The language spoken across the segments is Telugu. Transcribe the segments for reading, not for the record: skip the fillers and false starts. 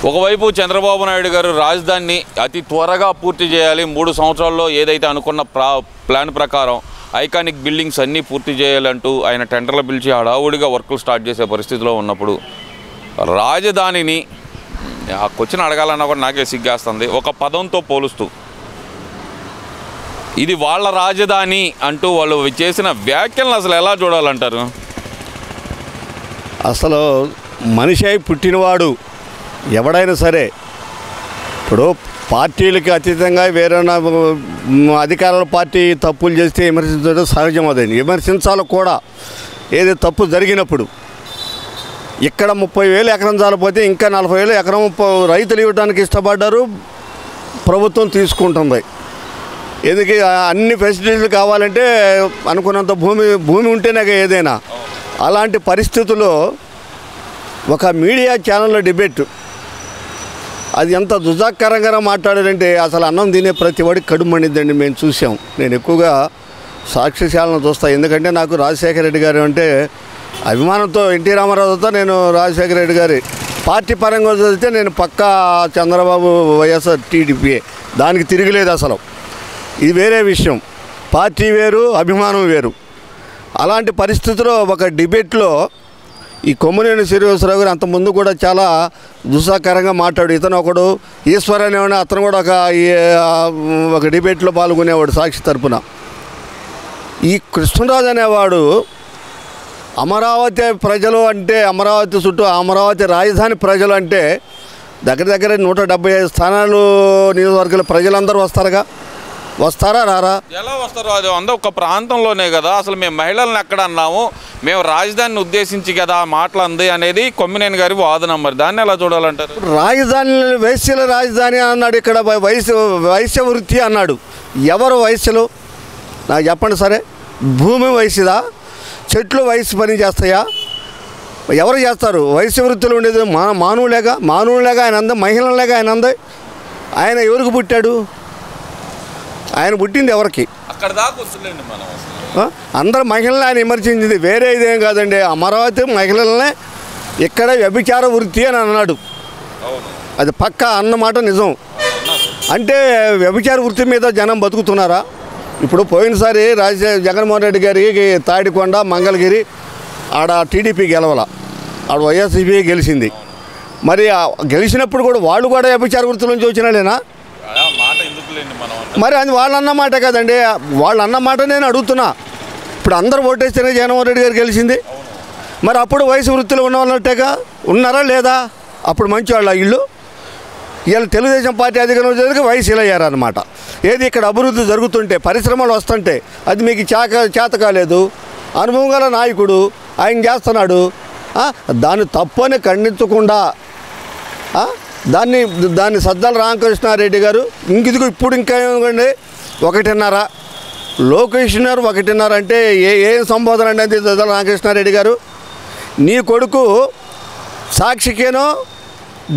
ఒకవైపు చంద్రబాబు నాయుడు గారు రాజధానిని అతి త్వరగా పూర్తి చేయాలి, 3 సంవత్సరాల్లో ఏదైతే అనుకున్న ప్లాన్ ప్రకారం ఐకానిక్ బిల్డింగ్స్ అన్నీ పూర్తి చేయాలంటూ ఆయన టెండర్లు పిలిచి హడావుడిగా వర్కులు స్టార్ట్ చేసే పరిస్థితిలో ఉన్నప్పుడు రాజధానిని ఆ క్వశ్చన్ అడగాలన్నా కూడా నాకే సిగ్గేస్తుంది. ఒక పదంతో పోలుస్తూ ఇది వాళ్ళ రాజధాని అంటూ వాళ్ళు చేసిన వ్యాఖ్యలను అసలు ఎలా చూడాలంటారు? అసలు మనిషి అయి పుట్టినవాడు ఎవడైనా సరే ఇప్పుడు పార్టీలకి అతీతంగా వేరే అధికారాల పార్టీ తప్పులు చేస్తే విమర్శించడం సహజం. అదని విమర్శించాలి కూడా. ఏది తప్పు జరిగినప్పుడు ఇక్కడ 30,000 ఎకరం చాలిపోతే ఇంకా 40,000 ఎకరం రైతులు ఇవ్వడానికి ఇష్టపడ్డారు, ప్రభుత్వం తీసుకుంటుంది. ఎందుకు అన్ని ఫెసిలిటీలు కావాలంటే అనుకున్నంత భూమి ఉంటేనే ఏదైనా. అలాంటి పరిస్థితుల్లో ఒక మీడియా ఛానల్లో డిబేట్ అది ఎంత దుజాకరంగా మాట్లాడారంటే అసలు అన్నం తినే ప్రతి వాడికి కడుపు మండిద్దండి. మేము చూసాం. నేను ఎక్కువగా సాక్షి ఛానల్ చూస్తాను, ఎందుకంటే నాకు రాజశేఖర రెడ్డి గారు అంటే అభిమానంతో. ఎన్టీ రామారావుతో నేను రాజశేఖర రెడ్డి గారి పార్టీ పరంగా చదివితే నేను పక్కా చంద్రబాబు వైఎస్ఆర్ టీడీపీ, దానికి తిరగలేదు అసలు. ఇది వేరే విషయం. పార్టీ వేరు, అభిమానం వేరు. అలాంటి పరిస్థితిలో ఒక డిబేట్లో ఈ కొమ్మినేని శ్రీనివాసరావు గారు అంతకుముందు కూడా చాలా దుస్సాకరంగా మాట్లాడు. ఇతను ఒకడు ఈశ్వర్ అనేవాడు, అతను కూడా ఒక డిబేట్లో పాల్గొనేవాడు సాక్షి తరపున. ఈ కృష్ణరాజు అనేవాడు అమరావతి ప్రజలు అంటే, అమరావతి చుట్టూ అమరావతి రాజధాని ప్రజలు అంటే దగ్గర 175 స్థానాలు నియోజకవర్గాల ప్రజలందరూ వస్తారా రారా? ఎలా వస్తారు? అది అంతా ఒక ప్రాంతంలోనే కదా. అసలు మేము మహిళలను ఎక్కడ అన్నాము, మేము రాజధానిని ఉద్దేశించి కదా మాటలంది అనేది కొమ్మినేని గారి వాదన. మరి దాన్ని ఎలా చూడాలంటారు? రాజధాని వైశ్యుల రాజధాని అన్నాడు. ఇక్కడ వైశ్య వృత్తి అన్నాడు. ఎవరు వైశ్యులు నాకు చెప్పండి. సరే, భూమి వైశ్యదా? చెట్లు వయసు పని చేస్తాయా? ఎవరు చేస్తారు? వైశ్య వృత్తులు ఉండేది మానవులేగా ఆయన అంద, మహిళలేగా ఆయన అంద. ఆయన ఎవరికి పుట్టాడు? ఆయన పుట్టింది ఎవరికి? అక్కడ దాకా వస్తుందండి మనం. అందరు మహిళలను ఆయన విమర్శించింది వేరే ఇదేం కాదండి. అమరావతి మహిళలనే ఇక్కడ వ్యభిచార వృత్తి అని అన్నాడు. అది పక్కా అన్నమాట నిజం. అంటే వ్యభిచార వృత్తి మీద జనం బతుకుతున్నారా? ఇప్పుడు పోయినసారి జగన్మోహన్ రెడ్డి గారికి తాడికొండ, మంగళగిరి ఆడ టీడీపీ గెలవాల, ఆడ వైఎస్సీపీ గెలిచింది. మరి గెలిచినప్పుడు కూడా వాళ్ళు కూడా వ్యభిచార వృత్తి నుంచి వచ్చినాడేనా? మరి అది వాళ్ళు అన్నమాట కదండి. వాళ్ళు అన్నమాట నేను అడుగుతున్నా. ఇప్పుడు అందరూ ఓటేస్తేనే జగన్మోహన్ రెడ్డి గారు గెలిచింది. మరి అప్పుడు వయసు వృత్తిలో ఉన్న వాళ్ళంటేగా ఉన్నారా లేదా? అప్పుడు మంచి వాళ్ళ ఇళ్ళు. వీళ్ళు తెలుగుదేశం పార్టీ అధికారంలో జరిగి వయసులు అయ్యారనమాట. ఏది ఇక్కడ అభివృద్ధి జరుగుతుంటే, పరిశ్రమలు వస్తుంటే అది మీకు చేత కాలేదు. అనుభవం గల నాయకుడు ఆయన చేస్తున్నాడు. దాన్ని తప్పని ఖండించకుండా దాన్ని సజ్జల రామకృష్ణారెడ్డి గారు ఇప్పుడు ఇంకా ఏమండి 1.5 లోకేష్ గారు 1.5 అంటే ఏం సంబోధన అనేది సజ్జల రామకృష్ణారెడ్డి గారు? నీ కొడుకు సాక్షికేనో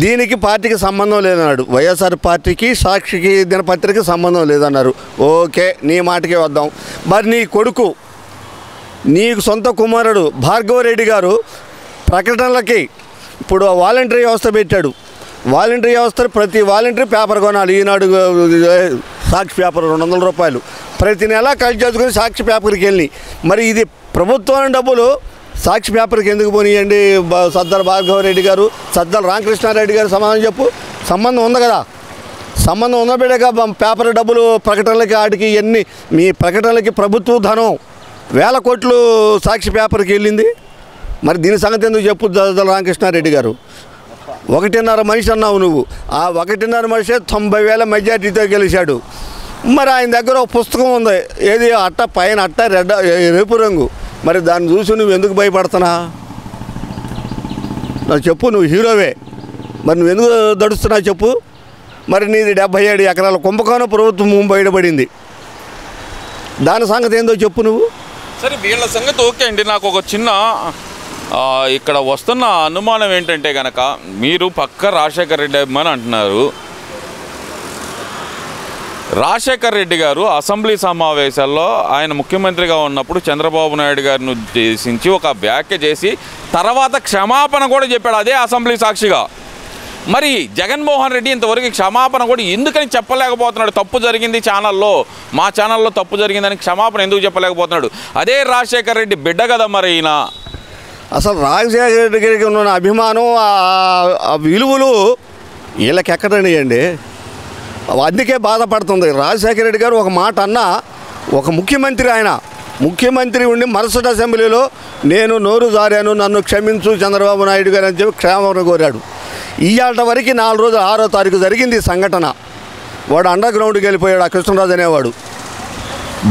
దీనికి పార్టీకి సంబంధం లేదన్నాడు. వైఎస్ఆర్ పార్టీకి సాక్షికి దినపత్రికకి సంబంధం లేదన్నారు. ఓకే, నీ మాటకే వద్దాం. మరి నీ కొడుకు, నీకు సొంత కుమారుడు భార్గవరెడ్డి గారు ప్రకటనలకి ఇప్పుడు వాలంటరీ వ్యవస్థ పెట్టాడు. వాలంటరీ వ్యవస్థ ప్రతి వాలంటరీ పేపర్ కొనాలి. ఈనాడు సాక్షి పేపర్ 200 రూపాయలు ప్రతి నెల కలిసి చేసుకుని సాక్షి పేపర్కి వెళ్ళి. మరి ఇది ప్రభుత్వం డబ్బులు సాక్షి పేపర్కి ఎందుకు పోనీయండి? సజ్జల భార్గవరెడ్డి గారు, సజ్జల రామకృష్ణారెడ్డి గారు సమాధానం చెప్పు. సంబంధం ఉంది కదా. సంబంధం ఉన్నబిడ్డగా పేపర్ డబ్బులు ప్రకటనలకి ఆడికి ఎన్ని మీ ప్రకటనలకి ప్రభుత్వ ధనం 1000 కోట్లు సాక్షి పేపర్కి వెళ్ళింది. మరి దీని సంగతి ఎందుకు చెప్పు సజ్జల రామకృష్ణారెడ్డి గారు? 1.5 మనిషి అన్నావు నువ్వు. ఆ 1.5 మనిషి 90,000 మెజార్టీతో గెలిచాడు. మరి ఆయన దగ్గర ఒక పుస్తకం ఉంది. ఏది అట్ట పైన అట్ట రేపు రంగు. మరి దాన్ని చూసి నువ్వు ఎందుకు భయపడుతున్నా? నాకు చెప్పు. నువ్వు హీరోవే, మరి నువ్వు ఎందుకు దడుస్తున్నావు చెప్పు. మరి నీది 77 ఎకరాల కుంభకోణం ప్రభుత్వం బయటపడింది. దాని సంగతి ఏందో చెప్పు నువ్వు. సరే, వీళ్ళ సంగతి ఓకే అండి. నాకు ఒక చిన్న ఇక్కడ వస్తున్న అనుమానం ఏంటంటే కనుక, మీరు పక్క రాజశేఖర రెడ్డి అభిమాని అంటున్నారు. రాజశేఖర రెడ్డి గారు అసెంబ్లీ సమావేశాల్లో ఆయన ముఖ్యమంత్రిగా ఉన్నప్పుడు చంద్రబాబు నాయుడు గారిని ఉద్దేశించి ఒక వ్యాఖ్య చేసి తర్వాత క్షమాపణ కూడా చెప్పాడు, అదే అసెంబ్లీ సాక్షిగా. మరి జగన్మోహన్ రెడ్డి ఇంతవరకు క్షమాపణ కూడా ఎందుకని చెప్పలేకపోతున్నాడు? తప్పు జరిగింది ఛానల్లో, మా ఛానల్లో తప్పు జరిగిందని క్షమాపణ ఎందుకు చెప్పలేకపోతున్నాడు? అదే రాజశేఖర్ రెడ్డి బిడ్డ కదా మరి ఈయన. అసలు రాజశేఖర రెడ్డి గారికి ఉన్న అభిమానం, ఆ విలువలు వీళ్ళకి ఎక్కడనియండి. అందుకే బాధపడుతుంది. రాజశేఖర రెడ్డి గారు ఒక మాట అన్నా, ఒక ముఖ్యమంత్రి, ఆయన ముఖ్యమంత్రి ఉండి మరుసటి అసెంబ్లీలో నేను నోరు జారాను, నన్ను క్షమించు చంద్రబాబు నాయుడు గారు అని చెప్పి క్షమాపణ కోరాడు. ఇవాళ వరకు 4 రోజులు 6వ తారీఖు జరిగింది ఈ సంఘటన. వాడు అండర్ గ్రౌండ్కి వెళ్ళిపోయాడు. ఆ కృష్ణరాజు అనేవాడు.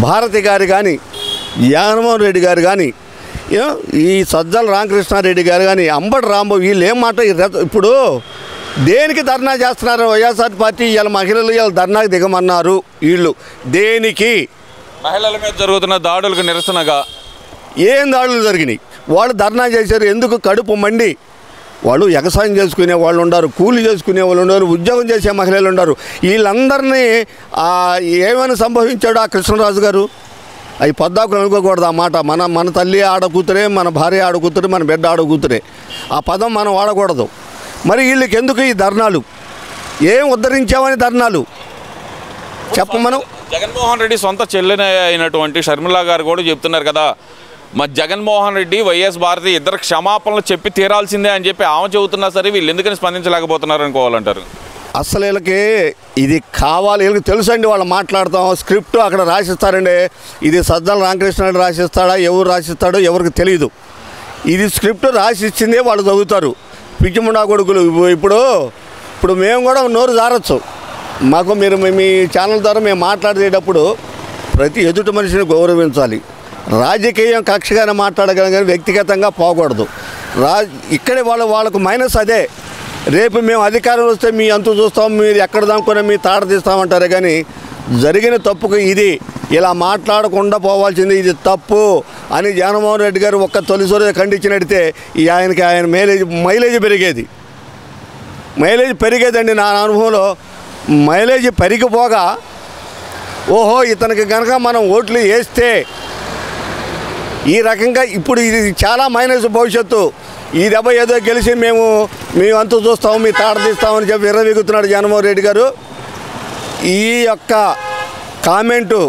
భారతి గారు కానీ, జగన్మోహన్ రెడ్డి గారు కానీ, ఈ సజ్జల రామకృష్ణారెడ్డి గారు కానీ, అంబటి రాంబాబు, వీళ్ళు ఏం మాట ఇప్పుడు దేనికి ధర్నా చేస్తున్నారు? వైఎస్ఆర్ పార్టీ ఇవాళ మహిళలు ఇవాళ ధర్నాకు దిగమన్నారు. వీళ్ళు దేనికి? మహిళల మీద జరుగుతున్న దాడులకు నిరసనగా. ఏం దాడులు జరిగినాయి? వాళ్ళు ధర్నా చేశారు. ఎందుకు? కడుపు మండి. వాళ్ళు వ్యవసాయం చేసుకునే వాళ్ళు ఉన్నారు, కూలి చేసుకునే వాళ్ళు ఉన్నారు, ఉద్యోగం చేసే మహిళలు ఉన్నారు. వీళ్ళందరినీ ఏమైనా సంభవించాడు ఆ కృష్ణరాజు గారు? అవి పద్దాకులు అనుకోకూడదు ఆ మాట. మన తల్లి ఆడకూతురే, మన భార్య ఆడకూతురే, మన బిడ్డ ఆడకూతురే. ఆ పదం మనం వాడకూడదు. మరి వీళ్ళకి ఎందుకు ఈ ధర్నాలు? ఏం ఉద్ధరించామని ధర్నాలు చెప్పమనం. జగన్మోహన్ రెడ్డి సొంత చెల్లెన అయినటువంటి షర్మిల గారు కూడా చెప్తున్నారు కదా, మా జగన్మోహన్ రెడ్డి, వైఎస్ భారతి ఇద్దరు క్షమాపణలు చెప్పి తీరాల్సిందే అని చెప్పి ఆమె చెబుతున్నా సరే వీళ్ళు ఎందుకని స్పందించలేకపోతున్నారు అనుకోవాలంటారు? అసలు వీళ్ళకి ఇది కావాలి. వీళ్ళకి తెలుసండి. వాళ్ళు మాట్లాడతాం, స్క్రిప్ట్ అక్కడ రాసిస్తారండి. ఇది సజ్జల రామకృష్ణారెడ్డి రాసిస్తాడా, ఎవరు రాసిస్తాడో ఎవరికి తెలియదు. ఇది స్క్రిప్ట్ రాసిచ్చిందే వాళ్ళు చదువుతారు. పిచ్చిముండా కొడుకులు. ఇప్పుడు మేము కూడా నోరు జారచ్చు. మాకు మీరు మీ ఛానల్ ద్వారా మేము మాట్లాడేటప్పుడు ప్రతి ఎదుటి మనిషిని గౌరవించాలి. రాజకీయం కక్షగానే మాట్లాడగలం కానీ వ్యక్తిగతంగా పోకూడదు. ఇక్కడే వాళ్ళకు మైనస్ అదే. రేపు మేము అధికారం వస్తే మీ అంతు చూస్తాం, మీరు ఎక్కడ దాముకునే మీ తాట తీస్తామంటారే కానీ జరిగిన తప్పుకు ఇది ఇలా మాట్లాడకుండా పోవాల్సింది, ఇది తప్పు అని జగన్మోహన్ రెడ్డి గారు ఒక్క తొలిసారి ఖండించినట్టే ఆయన మైలేజ్ పెరిగేది. మైలేజ్ పెరిగేదండి. నా అనుభవంలో మైలేజ్ పెరిగిపోగా, ఓహో ఇతనికి కనుక మనం ఓట్లు వేస్తే ఈ రకంగా ఇప్పుడు ఇది చాలా మైనస్ భవిష్యత్తు. ఈ దెబ్బ ఏదో గెలిచి మేము అంతు చూస్తాము, మీ తాట తీస్తామని చెప్పి విర్రవీగుతున్నాడు జగన్మోహన్ రెడ్డి గారు. ఈ యొక్క కామెంటు,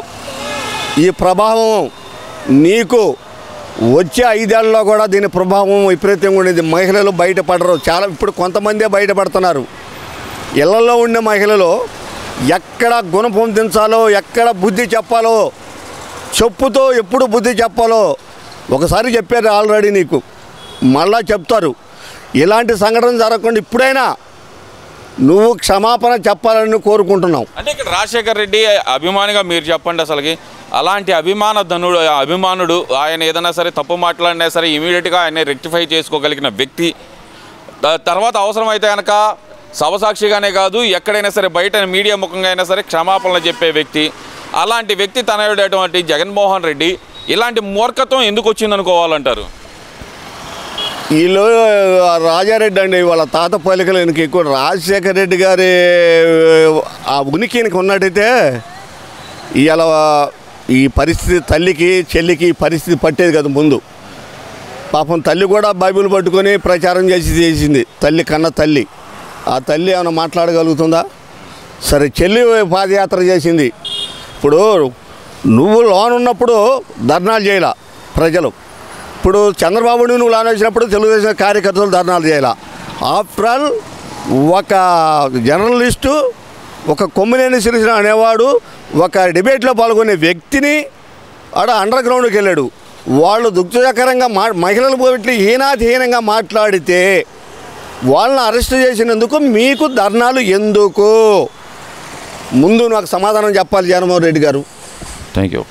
ఈ ప్రభావం నీకు వచ్చే 5 ఏళ్లలో కూడా దీని ప్రభావం విపరీతంగా ఉండేది. మహిళలు బయటపడరు. చాలా ఇప్పుడు కొంతమందే బయటపడుతున్నారు. ఇళ్లలో ఉండే మహిళలు ఎక్కడ గుణపొందించాలో, ఎక్కడ బుద్ధి చెప్పాలో, చెప్పుతో ఎప్పుడు బుద్ధి చెప్పాలో ఒకసారి చెప్పారు ఆల్రెడీ, నీకు మళ్ళా చెప్తారు. ఇలాంటి సంఘటన జరగకుండా ఇప్పుడైనా నువ్వు క్షమాపణ చెప్పాలని కోరుకుంటున్నావు. అంటే ఇక్కడ రాజశేఖర్ రెడ్డి అభిమానిగా మీరు చెప్పండి, అసలుకి అలాంటి అభిమానుడు ఆయన ఏదైనా సరే తప్పు మాట్లాడినా సరే ఇమీడియట్గా ఆయన రెక్టిఫై చేసుకోగలిగిన వ్యక్తి, తర్వాత అవసరమైతే కనుక సభసాక్షిగానే కాదు ఎక్కడైనా సరే బయట మీడియా ముఖంగా అయినా సరే క్షమాపణలు చెప్పే వ్యక్తి, అలాంటి వ్యక్తి తనయుడేటువంటి జగన్మోహన్ రెడ్డి ఇలాంటి మూర్ఖత్వం ఎందుకు వచ్చిందనుకోవాలంటారు? వీళ్ళు రాజారెడ్డి అండి, వాళ్ళ తాత పోలికలు వెనక ఎక్కువ. రాజశేఖర రెడ్డి గారి ఆ ఉనికికి ఉన్నట్టయితే ఇవాళ ఈ పరిస్థితి తల్లికి చెల్లికి ఈ పరిస్థితి పట్టేది కదా. ముందు పాపం తల్లి కూడా బైబిల్ పట్టుకొని ప్రచారం చేసింది. తల్లి కన్న తల్లి. ఆ తల్లి ఏమైనా మాట్లాడగలుగుతుందా? సరే, చెల్లి పాదయాత్ర చేసింది. ఇప్పుడు నువ్వు లోన్ ఉన్నప్పుడు ధర్నాలు చేయాల ప్రజలు. ఇప్పుడు చంద్రబాబుని నువ్వు లోన్ వేసినప్పుడు తెలుగుదేశం కార్యకర్తలు ధర్నాలు చేయాల. ఆఫ్టర్ ఆల్ ఒక జర్నలిస్టు, ఒక కొమ్మినేని శ్రీకృష్ణ అనేవాడు ఒక డిబేట్లో పాల్గొనే వ్యక్తిని అండర్ గ్రౌండ్కి వెళ్ళాడు. వాళ్ళు దుఃఖకరంగా మహిళలు పోయి హీనాతిహీనంగా మాట్లాడితే వాళ్ళని అరెస్ట్ చేసినందుకు మీకు ధర్నాలు ఎందుకు? ముందు నాకు సమాధానం చెప్పాలి జగన్మోహన్ రెడ్డి గారు. Thank you.